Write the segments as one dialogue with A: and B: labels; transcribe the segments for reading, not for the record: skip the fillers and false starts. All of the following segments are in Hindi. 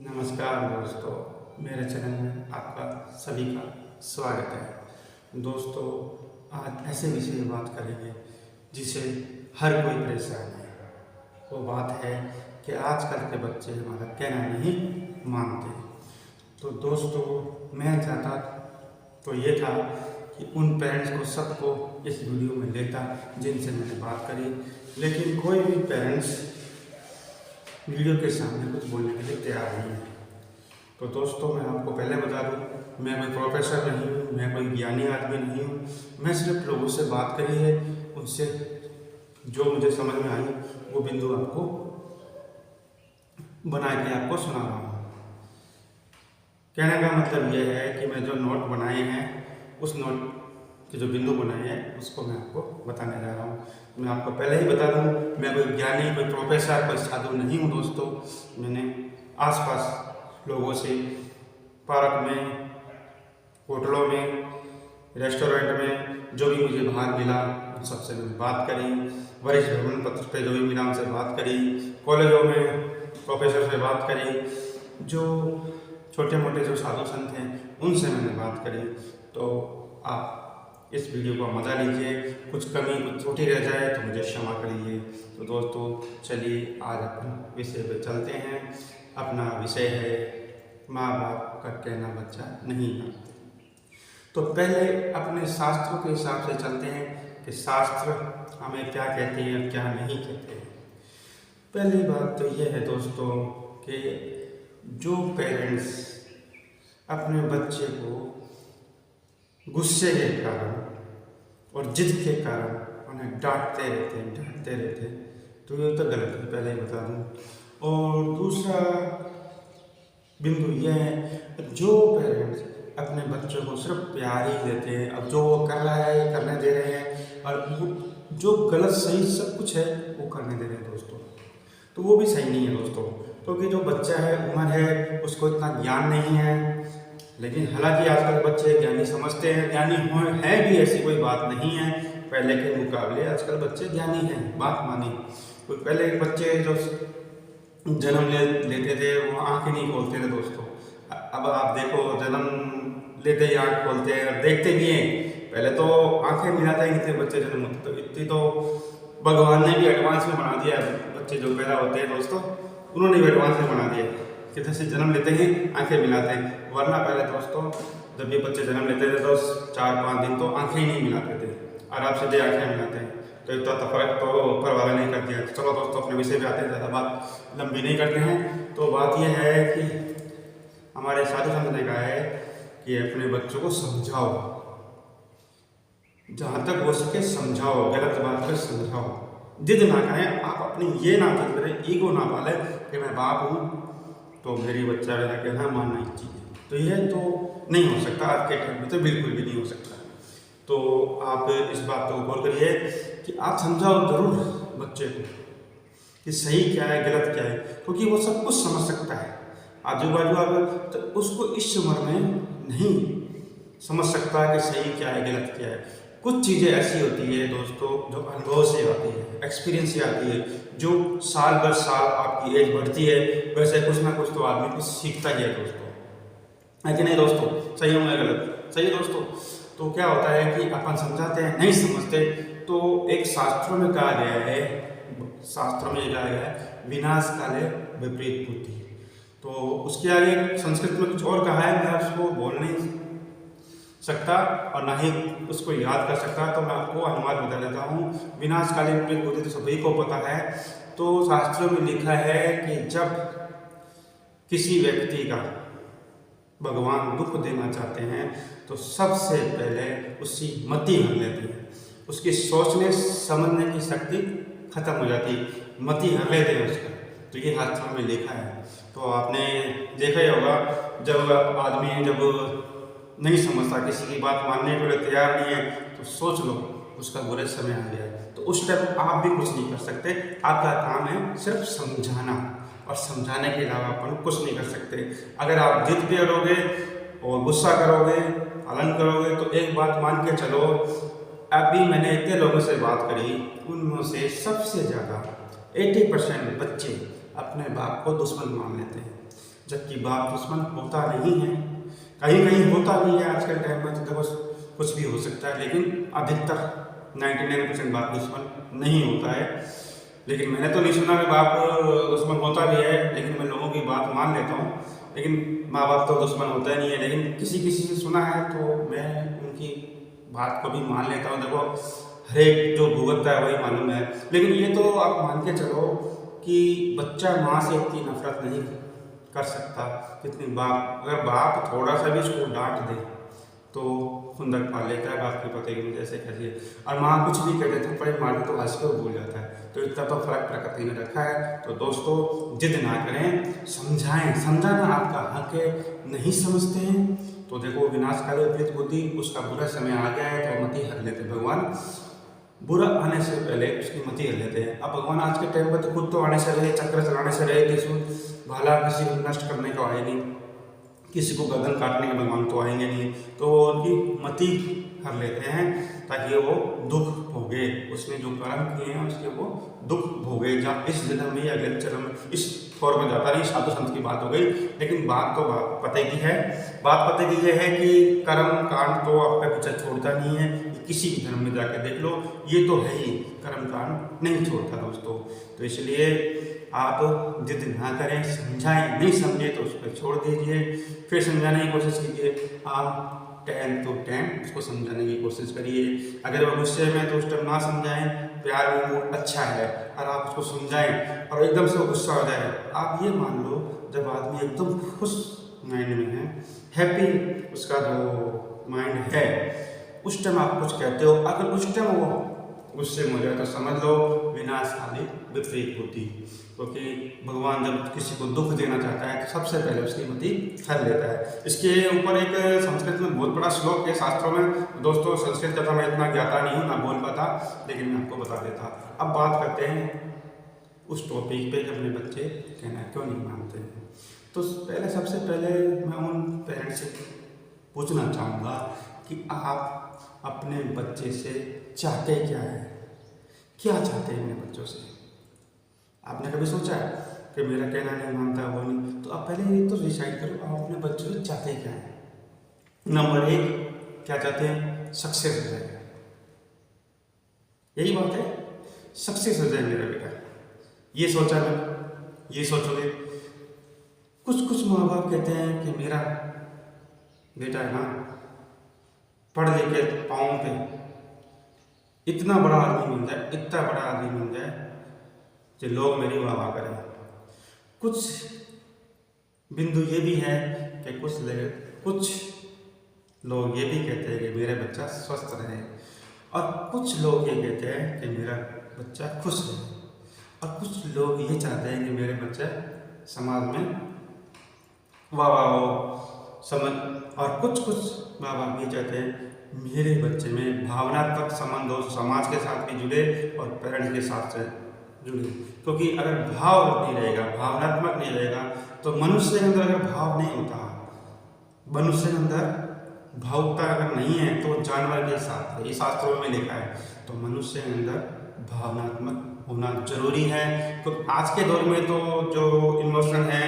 A: नमस्कार दोस्तों, मेरे चैनल में आपका सभी का स्वागत है। दोस्तों, आज ऐसे विषय में बात करेंगे जिसे हर कोई परेशान है। वो बात है कि आजकल के बच्चे हमारा कहना नहीं मानते। तो दोस्तों, मैं चाहता तो ये था कि उन पेरेंट्स को सबको इस वीडियो में लेता जिनसे मैंने बात करी, लेकिन कोई भी पेरेंट्स वीडियो के सामने कुछ बोलने के लिए तैयार नहीं है। तो दोस्तों, मैं आपको पहले बता दूं, मैं कोई प्रोफेसर नहीं हूँ, मैं कोई ज्ञानी आदमी नहीं हूँ। मैं सिर्फ लोगों से बात करी है, उनसे जो मुझे समझ में आई वो बिंदु आपको बना के आपको सुना रहा हूँ। कहने का मतलब ये है कि मैं जो नोट बनाए हैं, उस नोट के जो बिंदु बनाए हैं उसको मैं आपको बताने जा रहा हूँ। मैं आपको पहले ही बता दूँ, मैं कोई ज्ञानी, कोई प्रोफेसर, कोई साधु नहीं हूँ। दोस्तों, मैंने आसपास लोगों से पार्क में, होटलों में, रेस्टोरेंट में जो भी मुझे बाहर मिला उन सबसे मैंने बात करी। वरिष्ठ भ्रमण पत्र पे जो भी मिला उनसे बात करी। कॉलेजों में प्रोफेसर से बात करी। जो छोटे मोटे जो साधु संत हैं उनसे मैंने बात करी। तो आप इस वीडियो का मजा लीजिए। कुछ कमी, कुछ त्रुटि रह जाए तो मुझे क्षमा करिए। तो दोस्तों, चलिए आज अपन विषय पे चलते हैं। अपना विषय है माँ बाप का कहना बच्चा नहीं मानते। तो पहले अपने शास्त्रों के हिसाब से चलते हैं कि शास्त्र हमें क्या कहते हैं और क्या नहीं कहते हैं। पहली बात तो यह है दोस्तों कि जो पेरेंट्स अपने बच्चे को गुस्से के कारण और जिद के कारण उन्हें डांटते रहते तो ये तो गलत है, पहले ही बता दूँ। और दूसरा बिंदु यह है, जो पेरेंट्स अपने बच्चों को सिर्फ प्यार ही देते हैं, अब जो वो कर रहा है करने दे रहे हैं, और वो जो गलत सही सब कुछ है वो करने दे रहे हैं दोस्तों, तो वो भी सही नहीं है दोस्तों। क्योंकि जो बच्चा है, उम्र है, उसको इतना ज्ञान नहीं है। लेकिन हालांकि आजकल बच्चे ज्ञानी समझते हैं, ज्ञानी है भी, ऐसी कोई बात नहीं है। पहले के मुकाबले आजकल बच्चे ज्ञानी हैं, बात मानी। तो पहले बच्चे जो जन्म लेते थे वो आंखें नहीं खोलते थे दोस्तों। अब आप देखो, जन्म लेते ही आंख खोलते हैं और देखते भी हैं। पहले तो आंखें मिलाते ही नहीं थे बच्चे जन्म होते, तो इतनी तो भगवान ने भी एडवांस में बना दिया। बच्चे जो पैदा होते हैं दोस्तों, उन्होंने भी एडवांस में बना दिया कि जैसे जन्म लेते ही आंखें मिलाते हैं। वरना पहले दोस्तों जब ये बच्चे जन्म लेते थे तो 4-5 दिन तो आंखें ही नहीं मिलाते थे, और आप सीधे आंखें मिलाते हैं। तो इतना तो फर्क तो ऊपर वाला नहीं कर दिया। चलो दोस्तों, अपने विषय पे आते हैं, ज़्यादा बात लंबी नहीं करते हैं। तो बात यह है कि हमारे साधु संत ने कहा है कि अपने बच्चों को समझाओ, जहाँ तक हो सके समझाओ, गलत बात पर समझाओ, जिद ना करें। आप अपनी ये ना जिद करें, ईगो ना पाले कि मैं बाप हूँ तो मेरी बच्चा मेरा कहना मानना ही चाहिए। तो यह तो नहीं हो सकता, आज के टाइम में तो बिल्कुल भी नहीं हो सकता। तो आप इस बात को गौर करिए कि आप समझाओ जरूर बच्चे को कि सही क्या है, गलत क्या है, क्योंकि वो सब कुछ समझ सकता है। आजू बाजू आप तो उसको इस उम्र में नहीं समझ सकता कि सही क्या है, गलत क्या है। कुछ चीज़ें ऐसी होती है दोस्तों जो अनुभव से आती है, एक्सपीरियंस से आती है। जो साल दर साल आपकी एज बढ़ती है, वैसे कुछ ना कुछ तो आदमी कुछ सीखता ही है दोस्तों, है कि नहीं दोस्तों? सही हो या गलत? सही है दोस्तों। तो क्या होता है कि अपन समझाते हैं, नहीं समझते। तो एक शास्त्रों में कहा गया है, शास्त्रों में कहा गया है, विनाश काले विपरीत बुद्धि। तो उसके आगे संस्कृत में कुछ और कहा है, मैं उसको बोल नहीं सकता और ना ही उसको याद कर सकता। तो मैं आपको अनुवाद बता देता हूँ। विनाश काले विपरीत बुद्धि तो सभी को पता है। तो शास्त्रों में लिखा है कि जब किसी व्यक्ति का भगवान दुख देना चाहते हैं तो सबसे पहले उसकी मति हर लेती है, उसकी सोचने समझने की शक्ति खत्म हो जाती है, मति हर लेते हैं उसका। तो ये शास्त्रों में लिखा है। तो आपने देखा ही होगा, जब आदमी जब नहीं समझता, किसी की बात मानने के लिए तैयार नहीं है, तो सोच लो उसका बुरे समय आ गया है। तो उस टाइम आप भी कुछ नहीं कर सकते। आपका काम है सिर्फ समझाना, और समझाने के अलावा अपन कुछ नहीं कर सकते। अगर आप जिद पे अड़ोगे और गुस्सा करोगे, पालन करोगे, तो एक बात मान के चलो, अभी मैंने इतने लोगों से बात करी, उनमें से सबसे ज़्यादा 80% बच्चे अपने बाप को दुश्मन मान लेते हैं। जबकि बाप दुश्मन होता नहीं है, कहीं कहीं होता भी है। आजकल टाइम में तो देखो कुछ भी हो सकता है, लेकिन अधिकतर 99% बाप दुश्मन नहीं होता है। लेकिन मैंने तो नहीं सुना कि बाप दुश्मन होता भी है, लेकिन मैं लोगों की बात मान लेता हूँ। लेकिन माँ बाप तो दुश्मन होता ही नहीं है, लेकिन किसी किसी से सुना है तो मैं उनकी बात को भी मान लेता हूँ। देखो हर एक जो भुगतता है वही मालूम है। लेकिन ये तो आप मान के चलो कि बच्चा माँ से इतनी नफरत नहीं कर सकता जितनी बाप। अगर बाप थोड़ा सा भी उसको डांट दे तो खुंदक पा लेता है, बाप के पते की मुझे ऐसे कहिए। और माँ कुछ भी कह देते थप्पड़ मार दे तो हंस के भूल जाता है। तो इतना तो फर्क प्रकृति ने रखा है। तो दोस्तों जिद ना करें, समझाएं। समझाना आपका हक है, नहीं समझते हैं तो देखो विनाशकारी विपरीत बुद्धि, उसका बुरा समय आ गया है तो मति हर लेते भगवान। बुरा आने से पहले उसकी मति हर लेते हैं। अब भगवान आज के टाइम पर तो खुद तो आने से रहे, चक्र चलाने से रहे, त्रिशूल भाला किसी को नष्ट करने को आए नहीं, किसी को गर्दन काटने के भगवान तो आएंगे नहीं। तो वो उनकी मति हर लेते हैं ताकि वो दुख भोगे, उसने जो कर्म किए हैं उसके वो दुख भोगे, जहाँ इस जन्म में या अगले जन्म में। इस फॉर में जाता नहीं, साधु संत की बात हो गई। लेकिन बात तो पते की है। बात पते की यह है कि कर्म कांड तो आपका पीछा छोड़ता नहीं है, किसी भी धर्म में जाकर देख लो, ये तो है ही, कर्म कांड नहीं छोड़ता दोस्तों। तो इसलिए आप जिद ना करें, समझाएं, नहीं समझे तो उस पर छोड़ दीजिए, फिर समझाने की कोशिश कीजिए। आप 10 to 10 उसको समझाने की कोशिश करिए। अगर वो गुस्से में तो उस टाइम ना समझाएं, प्यार में मूड अच्छा है और आप उसको समझाएं और एकदम से वो गुस्सा हो जाए। आप ये मान लो जब आदमी एकदम खुश माइंड में है, हैप्पी उसका जो माइंड है, उस टाइम आप कुछ कहते हो, अगर उस टाइम वो गुस्से में हो जाए तो समझ लो विनाशकाली विपरीत बुद्धि। क्योंकि भगवान जब किसी को दुख देना चाहता है तो सबसे पहले उसकी मति हर लेता है। इसके ऊपर एक संस्कृत में बहुत बड़ा श्लोक है शास्त्रों में। दोस्तों संस्कृत का तो मैं इतना ज्ञाता नहीं हूँ, ना बोल पाता, लेकिन मैं आपको बता देता। अब बात करते हैं उस टॉपिक पे कि अपने बच्चे कहना क्यों नहीं मानते हैं। तो पहले सबसे पहले मैं उन पेरेंट्स से पूछना चाहूँगा कि आप अपने बच्चे से चाहते क्या है, क्या चाहते हैं अपने बच्चों से। आपने कभी सोचा है कि मेरा कहना नहीं मानता वो नहीं? तो आप पहले ये तो डिसाइड करो आप अपने बच्चों से चाहते क्या हैं। नंबर 1 क्या चाहते हैं? सक्सेस हो जाए, यही बात है, सक्सेस हो जाए मेरा बेटा। ये सोचा मैं, ये सोचोगे। कुछ कुछ माँ बाप कहते हैं कि मेरा बेटा है ना पढ़ लिख के पाँव पे इतना बड़ा आदमी बन जाए, इतना बड़ा आदमी बन जाए कि लोग मेरी वाह वाह करें। कुछ बिंदु ये भी है कि कुछ लोग ये भी कहते हैं कि मेरा बच्चा स्वस्थ रहे, और कुछ लोग ये कहते हैं कि मेरा बच्चा खुश रहे, और कुछ लोग ये चाहते हैं कि मेरे बच्चा समाज में वाह वाह हो समझ, और कुछ माँ बाप ये चाहते हैं मेरे बच्चे में भावनात्मक संबंध हो, समाज के साथ भी जुड़े और पेरेंट्स के साथ से जुड़े। क्योंकि अगर भाव नहीं रहेगा, भावनात्मक नहीं रहेगा, तो मनुष्य के अंदर अगर भाव नहीं होता, मनुष्य के अंदर भावुकता अगर नहीं है तो जानवर के साथ है, ये शास्त्रों में लिखा है। तो मनुष्य के अंदर भावनात्मक होना जरूरी है। तो आज के दौर में तो जो इमोशन है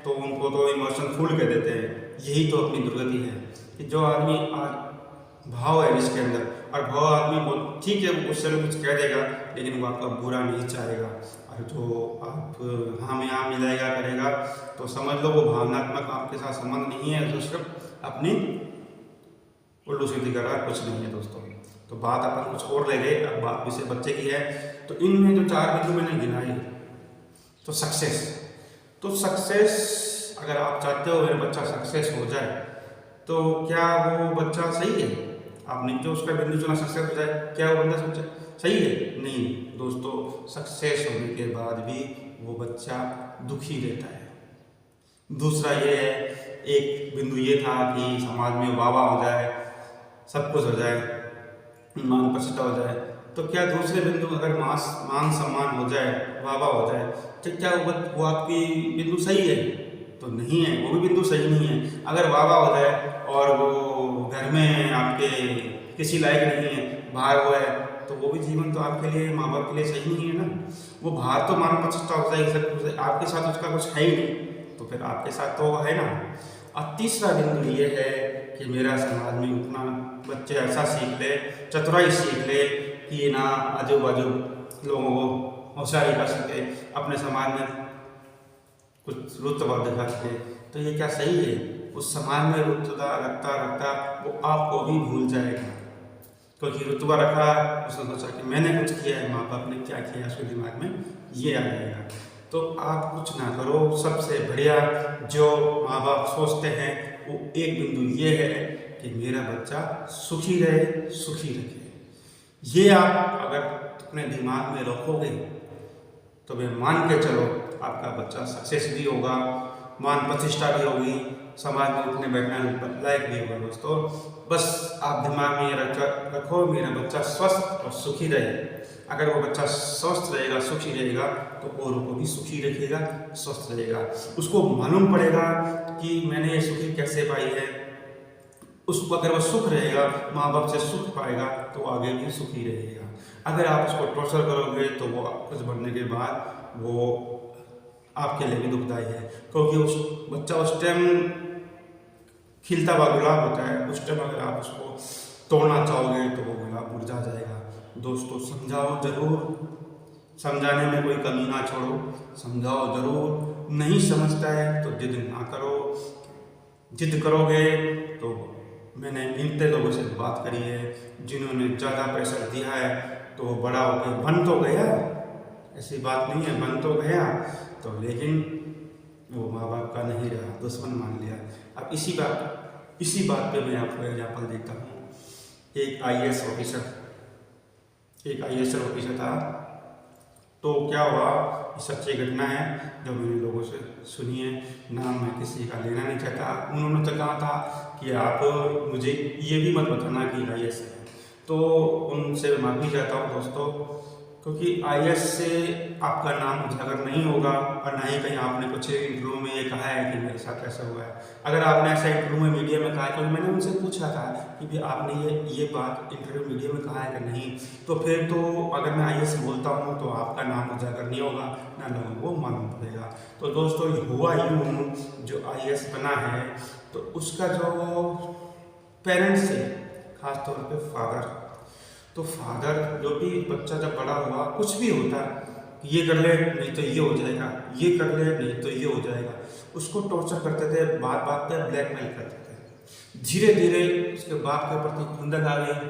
A: तो उनको तो इमोशन फुल कह देते हैं। यही तो अपनी दुर्गति है कि जो आदमी आज भाव है जिसके अंदर, और भाव आदमी बहुत ठीक है, उससे कुछ कह देगा लेकिन वो आपका बुरा नहीं चाहेगा, और जो आप हाँ में हाँ मिलाएगा करेगा तो समझ लो वो भावनात्मक आपके साथ संबंध नहीं है, तो सिर्फ अपनी उल्लू सीधी कर रहा है, कुछ नहीं है दोस्तों। तो बात अपन कुछ और ले गए, अब बात विषय बच्चे की है। तो इनमें जो 4 बिंदु मैंने गिनाए, तो सक्सेस अगर आप चाहते हो मेरा बच्चा सक्सेस हो जाए, तो क्या वो बच्चा सही है? आपने जो उसका बिंदु चुना सक्सेस हो जाए, क्या वो बंदा सही है? नहीं दोस्तों, सक्सेस होने के बाद भी वो बच्चा दुखी रहता है। दूसरा ये है, एक बिंदु ये था कि समाज में वाह वाह हो जाए, सब कुछ हो जाए, मान प्रतिष्ठा हो जाए। तो क्या दूसरे बिंदु अगर मान सम्मान हो जाए, वाह वाह हो जाए, तो क्या वो आपकी बिंदु सही है? तो नहीं है, वो भी बिंदु सही नहीं है। अगर वाह वाह हो जाए और वो घर में आपके किसी लायक नहीं है, बाहर वो है, तो वो भी जीवन तो आपके लिए, माँ बाप के लिए सही नहीं है ना। वो बाहर तो मान प्रतिष्ठा हो जाएगी, सब कुछ आपके साथ उसका कुछ है ही नहीं, तो तो फिर आपके साथ तो है ना। और तीसरा बिंदु ये है कि मेरा समाज में उतना बच्चे ऐसा सीख ले, चतुराई सीख ले कि ना आजू बाजू लोगों को होशियारी कर सके, अपने समाज में कुछ रुतबा दिखा सके। तो ये क्या सही है? उस समाज में रुतबा रखता रखता वो आपको भी भूल जाएगा, क्योंकि रुतबा रखा उसने सोचा कि मैंने कुछ किया है, माँ बाप ने क्या किया, उसके दिमाग में ये आ जाएगा। तो आप कुछ ना करो, सबसे बढ़िया जो माँ बाप सोचते हैं वो एक बिंदु ये है कि मेरा बच्चा सुखी रहे, सुखी रखे। ये आप अगर अपने दिमाग में रखोगे तो मैं मान के चलो आपका बच्चा सक्सेस भी होगा, मान प्रतिष्ठा भी होगी, समाज में उठने बैठने लायक भी होगा। दोस्तों बस आप दिमाग में ये रखो मेरा बच्चा स्वस्थ और सुखी रहे। अगर वो बच्चा स्वस्थ रहेगा, सुखी रहेगा तो औरों को भी सुखी रखेगा, स्वस्थ रहेगा। उसको मालूम पड़ेगा कि मैंने ये सुखी कैसे पाई है। उसको अगर वो सुख रहेगा, माँ बाप से सुख पाएगा तो आगे भी सुखी रहेगा। अगर आप उसको टॉर्चर करोगे तो वो कुछ बनने के बाद वो आपके लिए भी दुखदायी है, क्योंकि उस बच्चा उस टाइम खिलता हुआ गुलाब होता है। उस टाइम अगर आप उसको तोड़ना चाहोगे तो वो गुलाब मुरझा जाएगा। दोस्तों समझाओ जरूर, समझाने में कोई कमी ना छोड़ो, समझाओ जरूर। नहीं समझता है तो जिद ना करो, जिद करोगे तो मैंने इतने लोगों से बात करी है जिन्होंने ज़्यादा प्रेशर दिया है तो वो बड़ा होकर बन तो गया, ऐसी बात नहीं है, बन तो गया तो, लेकिन वो माँ बाप का नहीं रहा, दुश्मन मान लिया। अब इसी बात पे मैं आपको एग्जाम्पल देता हूँ। एक आईएएस ऑफिसर था। तो क्या हुआ, सच्ची घटना है जो मैंने लोगों से सुनी है, नाम मैं किसी का लेना नहीं चाहता। उन्होंने तो कहा था कि आप मुझे ये भी मत बताना कि आईएएस है। तो उनसे माफ़ी चाहता हूँ दोस्तों, क्योंकि आईएएस से आपका नाम उजागर नहीं होगा और ना ही कहीं आपने कुछ इंटरव्यू में ये कहा है कि मेरे साथ ऐसा हुआ है। अगर आपने ऐसा इंटरव्यू में मीडिया में कहा है, क्योंकि मैंने उनसे पूछा था कि भाई आपने ये बात इंटरव्यू मीडिया में कहा है कि नहीं, तो फिर तो अगर मैं आईएएस बोलता हूँ तो आपका नाम उजागर नहीं होगा, ना लोगों को मालूम पड़ेगा। तो दोस्तों हुआ यूँ, जो आईएएस बना है तो उसका जो पेरेंट्स है, खासतौर पर फादर, तो फादर जो भी बच्चा जब बड़ा हुआ, कुछ भी होता ये कर ले नहीं तो ये हो जाएगा, ये कर ले नहीं तो ये हो जाएगा, उसको टॉर्चर करते थे, बात बात पे ब्लैकमेल करते थे। धीरे धीरे उसके बाप के प्रति खुंदक आ गई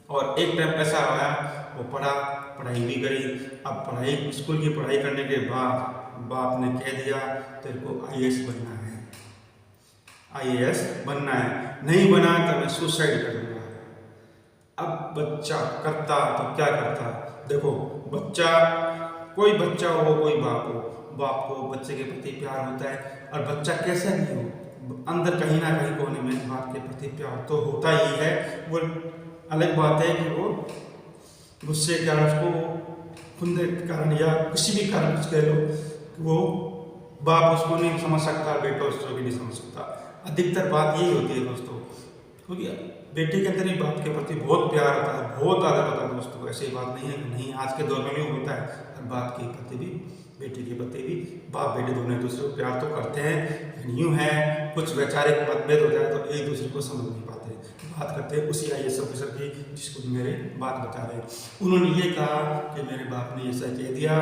A: और एक टाइम ऐसा आया वो पढ़ाई भी करी। अब स्कूल की पढ़ाई करने के बाद बाप ने कह दिया तेरे को आईएएस बनना है, आईएएस बनना है, नहीं बना तो मैं सुसाइड कर लूँगा। अब बच्चा करता तो क्या करता, देखो बच्चा, कोई बच्चा हो कोई बाप को बच्चे के प्रति प्यार होता है, और बच्चा कैसे नहीं हो, अंदर कहीं ना कहीं कोने में बाप के प्रति प्यार तो होता ही है। वो अलग बात है कि वो गुस्से के कारण, उसको खुंदे के कारण या किसी भी कारण कुछ कह लो, वो बाप उसको नहीं समझ सकता, बेटा उसको भी नहीं समझ सकता। अधिकतर बात यही होती है दोस्तों, क्योंकि बेटे के अंदर ही बाप के प्रति बहुत प्यार होता है, बहुत आदर होता है दोस्तों। ऐसी बात नहीं है कि नहीं, आज के दौर में भी होता है, और बाप के प्रति भी बेटे के प्रति भी, बाप बेटे दोनों एक दूसरे को प्यार तो करते हैं। लेकिन यूँ है कुछ वैचारिक मतभेद हो जाए तो एक दूसरे को समझ नहीं पाते। बात करते हैं उसी आईएएस ऑफिसर की जिसको मेरे बात बता रहे हैं। उन्होंने ये कहा कि मेरे बाप ने ऐसा कह दिया,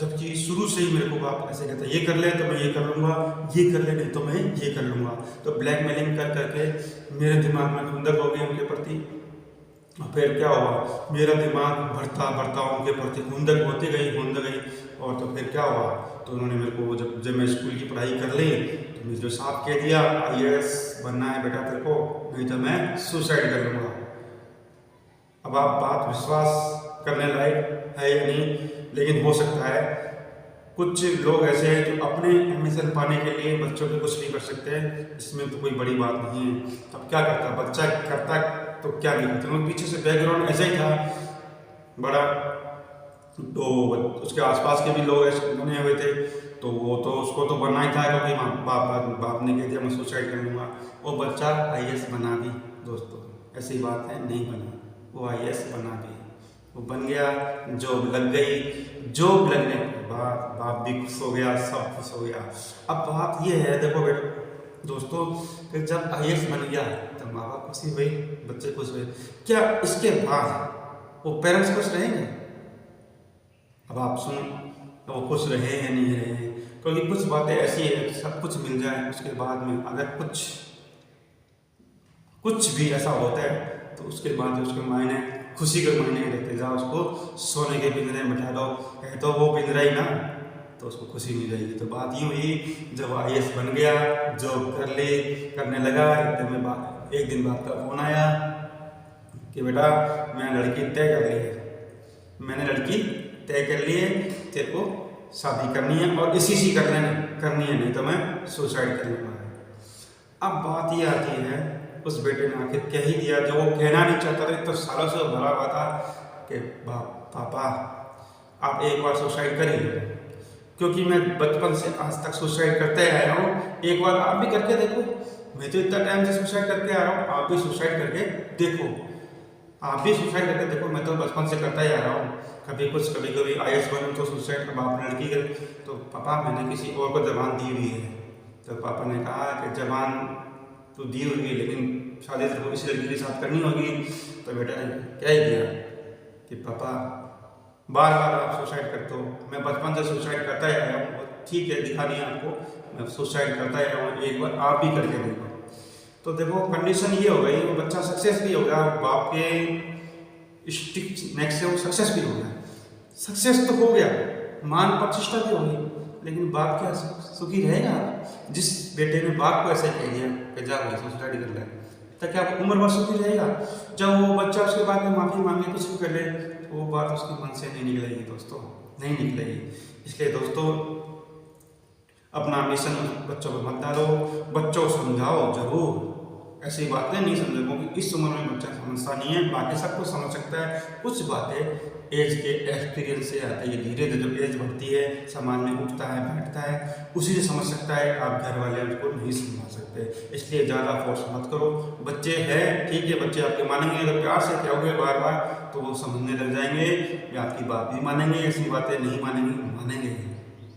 A: जबकि शुरू से ही मेरे को बाप ऐसे कहता ये कर ले तो मैं ये कर लूँगा, ये कर ले नहीं तो मैं ये कर लूँगा। तो ब्लैकमेलिंग कर करके मेरे दिमाग में खुंदक हो गई उनके प्रति। और फिर क्या हुआ, मेरा दिमाग बढ़ता बढ़ता उनके प्रति खुंदक होती गई। और तो फिर क्या हुआ, तो उन्होंने मेरे को जब मैं स्कूल की पढ़ाई कर ली तो मुझे जो साफ कह दिया आईएएस बनना है बेटा तेरे को, नहीं तो मैं सुसाइड कर लूँगा। अब आप बात विश्वास करने लायक है या नहीं, लेकिन हो सकता है कुछ लोग ऐसे हैं जो अपने एडमिशन पाने के लिए बच्चों के कुछ भी कर सकते हैं, इसमें तो कोई बड़ी बात नहीं है। अब क्या करता बच्चा, करता तो क्या नहीं करता, पीछे से बैकग्राउंड ऐसा ही था बड़ा, तो उसके आसपास के भी लोग ऐसे बने हुए थे, तो वो तो उसको तो बनना ही था, क्योंकि बाप ने कह दिया मैं सुसाइड कर लूँगा। वो बच्चा आईएएस बना भी दोस्तों, ऐसी बात है, नहीं बना, वो आईएएस बना भी। वो बन गया, जॉब लग गई। जॉब लगने के बाद बाप भी खुश हो गया, सब खुश हो गया। अब बात ये है, देखो बेटा दोस्तों, कि जब आईएएस बन गया तब माँ बाप खुशी हुई, बच्चे खुश हुए। क्या इसके बाद वो पेरेंट्स खुश रहेंगे? अब आप सुनो, वो खुश रहे या नहीं रहे, क्योंकि कुछ बातें ऐसी है, सब कुछ मिल जाए उसके बाद में अगर कुछ भी ऐसा होता है तो उसके बाद उसके मायने खुशी के मायने रहते। जाओ उसको सोने के पिंजरे में बैठा दो, कहे तो वो पिंजरा ही ना, तो उसको खुशी मिल जाएगी। तो बात यूँ हुई, जब आईएएस बन गया, जॉब कर ली, करने लगा, एक दिन बाद का फोन आया कि बेटा मैंने लड़की तय कर ली है, मैंने लड़की तय कर ली है, तेरे को शादी करनी है और इसी करनी है, नहीं तो मैं सुसाइड कर लूँगा। अब बात ये आती है, उस बेटे ने आखिर कह ही दिया जो वो कहना नहीं चाहता था। तो सालों से भरा हुआ था कि पापा आप एक बार सुसाइड कर ही लो, क्योंकि मैं बचपन से आज तक सुसाइड करते आया हूँ, एक बार आप भी करके देखो। मैं तो इतना टाइम से सुसाइड करके आ रहा हूँ, आप भी सुसाइड करके देखो, आप भी सुसाइड करके देखो। मैं तो बचपन से करता ही आ रहा हूँ, कभी आईएएस बनूँ तो सुसाइड, अब आप लड़की कर। तो पापा मैंने किसी और को जबान दी हुई है। तो पापा ने कहा कि जबान तो दी होगी, लेकिन शादी तो इस लड़की के साथ करनी होगी। तो बेटा ने क्या ही किया कि पापा बार बार आप सुसाइड करते हो, मैं बचपन से सुसाइड करता ही आया हूँ, ठीक है दिखा दिया आपको, मैं सुसाइड करता ही आया हूँ, एक बार आप भी करके देखो। तो देखो कंडीशन ये हो गई, वो बच्चा सक्सेस भी हो गया, बाप के स्टिक नेक्स्ट से वो सक्सेस भी हो गया। सक्सेस तो हो गया, मान प्रतिष्ठा भी होगी, लेकिन बाप क्या सुखी रहेगा? जिस बेटे ने बाप को ऐसे कह दिया कि जा भाई सुसाइड कर ले, तो क्या उम्र भर सुखी रहेगा? जब वो बच्चा उसके बाद में माफ़ी मांगे, कुछ भी कर ले, तो वो बात उसके मन से नहीं निकलेगी दोस्तों, नहीं निकलेगी। इसलिए दोस्तों अपना मिशन बच्चों को मत डालो, बच्चों को समझाओ जरूर, ऐसी बातें नहीं समझो, क्योंकि इस उम्र में बच्चा समझता नहीं है, बाकी सब कुछ समझ सकता है। कुछ बातें एज के एक्सपीरियंस से आती है, धीरे धीरे जब एज बढ़ती है, समाज में उठता है बैठता है, उसी से समझ सकता है। आप घर वाले उसको नहीं समझा सकते, इसलिए ज़्यादा फोर्स मत करो। बच्चे हैं ठीक है, बच्चे आपके मानेंगे, अगर प्यार से कहोगे बार बार तो वो समझने लग जाएंगे, या आपकी बात भी मानेंगे, ऐसी बातें नहीं मानेंगे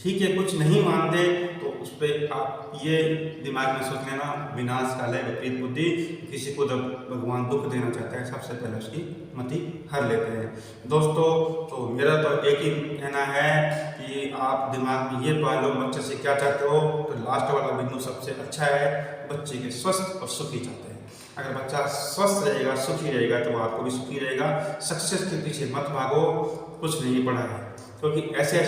A: ठीक है। कुछ नहीं मानते तो उस पर आप ये दिमाग में सोच लेना, विनाश काल है विपरीत बुद्धि। किसी को जब भगवान दुख देना चाहते हैं, सबसे पहले उसकी मति हर लेते हैं। दोस्तों तो मेरा तो एक ही कहना है कि आप दिमाग में ये पालो, बच्चे से क्या चाहते हो, तो लास्ट वाला बिंदु सबसे अच्छा है, बच्चे के स्वस्थ और सुखी चाहते हैं। अगर बच्चा स्वस्थ रहेगा, सुखी रहेगा, तो आपको भी सुखी रहेगा। सक्सेस के पीछे मत भागो, कुछ नहीं पड़ा है, क्योंकि ऐसे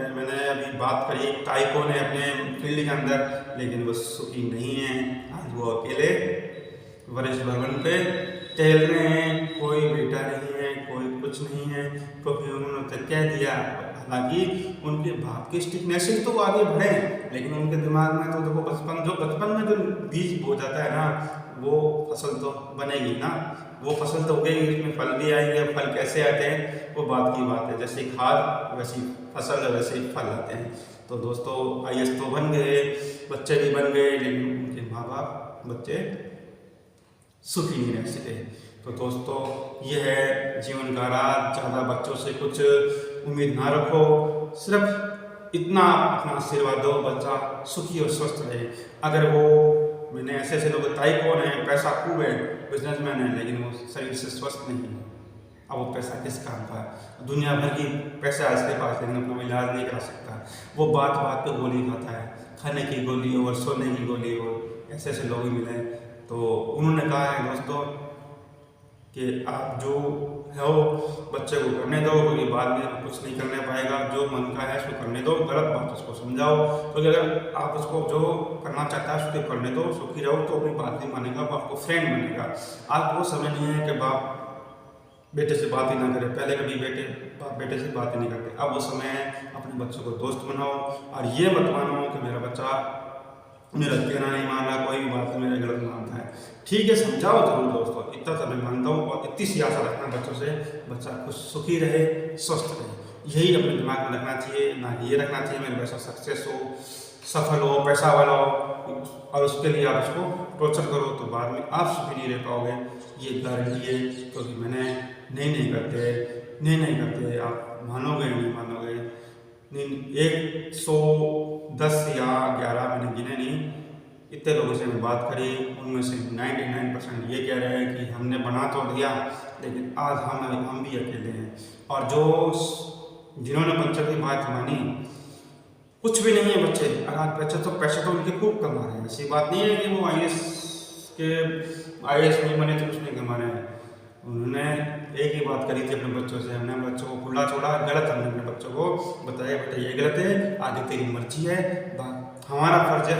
A: मैंने अभी बात करी, टाइकोन है अपने फील्ड के अंदर, लेकिन वो सुखी नहीं है। आज वो अकेले वरिष्ठ भवन पे टहल रहे हैं, कोई बेटा नहीं है, कोई कुछ नहीं है, क्योंकि उन्होंने तो कह दिया। हालांकि उनके बाप की स्टिकनेस से तो आगे बढ़े, लेकिन उनके दिमाग में तो देखो बचपन में जो बीज बो जाता है ना, वो फसल तो बनेगी ना, वो फसल तो उगेगी, उसमें फल भी आएंगे। फल कैसे आते हैं वो बात की बात है, जैसे खाद वैसी फसल वैसे ही फल आते हैं। तो दोस्तों आईएएस तो बन गए, बच्चे भी बन गए, लेकिन उनके माँ बाप बच्चे सुखी नहीं रह सके। तो दोस्तों ये है जीवन का राज। ज़्यादा बच्चों से कुछ उम्मीद ना रखो, सिर्फ इतना अपना आशीर्वाद दो, बच्चा सुखी और स्वस्थ रहे। अगर वो मैंने ऐसे लोग टाइकोन है, पैसा खूब है, बिजनेसमैन है, लेकिन वो शरीर से स्वस्थ नहीं है, अब वो पैसा किस काम का? दुनिया भर की पैसा है इसके पास, लेकिन अपना इलाज नहीं करा सकता। वो बात बात पे गोली खाता है, खाने की गोली हो और सोने की गोली हो, ऐसे लोग मिले। तो उन्होंने कहा है दोस्तों कि आप जो हो बच्चे को करने दो, क्योंकि बाद में कुछ नहीं करने पाएगा। जो मन का है उसको करने दो, गलत बात उसको समझाओ, क्योंकि अगर आप उसको जो करना चाहता है उसको करने दो, सुखी रहो, तो अपनी बात नहीं मानेगा, वो आपको फ्रेंड बनेगा। आज वो समय नहीं है कि बाप बेटे से बात ही ना करे, पहले कभी बाप बेटे से बात ही नहीं करते, अब वो समय है अपने बच्चों को दोस्त बनाओ। और ये मत मानो कि मेरा बच्चा मेरा कहना नहीं मान रहा, कोई भी बात मेरा गलत मानता है, ठीक है समझाओ जरूर दोस्तों, इतना तो मैं मानता हूँ। और इतनी सी आशा रखना बच्चों से, बच्चा कुछ सुखी रहे, स्वस्थ रहे, यही अपने दिमाग में रखना चाहिए, ना ये रखना चाहिए मेरा बच्चा सक्सेस हो, सफल हो, पैसा वाला हो, और उसके लिए आप उसको टॉर्चर करो, तो बाद में आप सुखी नहीं रह पाओगे, ये गारंटी है। क्योंकि मैंने नहीं करते नहीं करते, आप मानोगे नहीं मानोगे। नहीं, 110 या 11 मैंने गिने नहीं, इतने लोगों से मैं बात करी, उनमें से 99% ये कह रहे हैं कि हमने बना तो दिया लेकिन आज हम भी अकेले हैं। और जो जिन्होंने बच्चों की बात मानी, कुछ भी नहीं है बच्चे, अगर पैसे तो उनके खूब कमा रहे हैं। ऐसी बात नहीं है कि वो आईएएस नहीं बने तो कुछ नहीं कमा रहे हैं। उन्होंने एक ही बात करी थी अपने बच्चों से, हमने बच्चों को खुला छोड़ा, गलत हमने अपने बच्चों को बताया बेटा ये गलत है, आगे तेरी मर्जी है, हमारा फर्ज है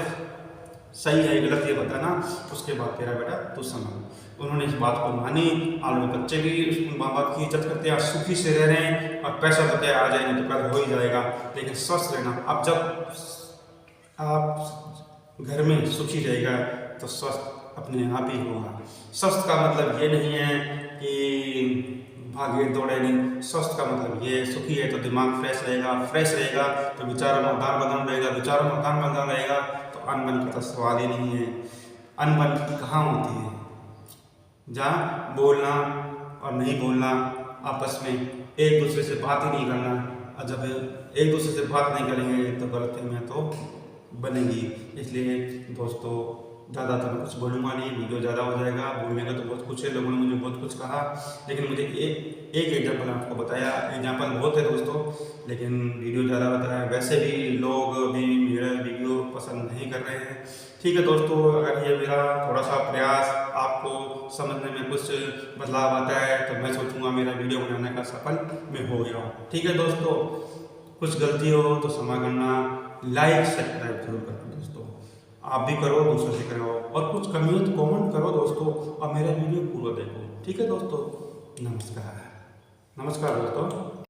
A: सही है गलत ये बताना, उसके बाद तेरा बेटा तू संभाल। उन्होंने इस बात को मानी। आलू बच्चे भी माँ बाप की इज्जत करते हैं, सुखी से रह रहे हैं, और पैसा तो क्या आ जाएगा तो कल हो ही जाएगा, लेकिन स्वस्थ रहना। अब जब आप घर में सुखी रहेगा तो स्वस्थ अपने आप ही होगा। स्वस्थ का मतलब ये नहीं है कि भागे दौड़े नहीं, स्वस्थ का मतलब ये सुखी है तो दिमाग फ्रेश रहेगा तो विचारों में उदार बदन रहेगा, विचारों में उदार बदन रहेगा तो अनबन का तो सवाल ही नहीं है। अनबन कहाँ होती है? जहाँ बोलना और नहीं बोलना, आपस में एक दूसरे से बात ही नहीं करना, और जब एक दूसरे से बात नहीं करेंगे तो गलतफहमियाँ तो बनेगी। इसलिए दोस्तों ज़्यादा तो मैं कुछ बोलूँगा नहीं, वीडियो ज़्यादा हो जाएगा, बोलने का तो बहुत कुछ है, लोगों ने मुझे बहुत कुछ कहा, लेकिन मुझे एक एग्जाम्पल आपको बताया। एग्जाम्पल बहुत है दोस्तों, लेकिन वीडियो ज़्यादा बताया। वैसे भी लोग अभी मेरा वीडियो पसंद नहीं कर रहे हैं। ठीक है दोस्तों, अगर ये मेरा थोड़ा सा प्रयास आपको समझने में कुछ बदलाव आता है तो मैं सोचूंगा मेरा वीडियो बनाने का सफल मैं हो गया हूँ। ठीक है दोस्तों, कुछ गलती हो तो क्षमा करना, लाइक सब्सक्राइब जरूर करना दोस्तों, आप भी करो, दूसरों से करो, और कुछ कमी हो तो कमेंट करो दोस्तों, और मेरा वीडियो पूरा देखो। ठीक है दोस्तों, नमस्कार दोस्तों।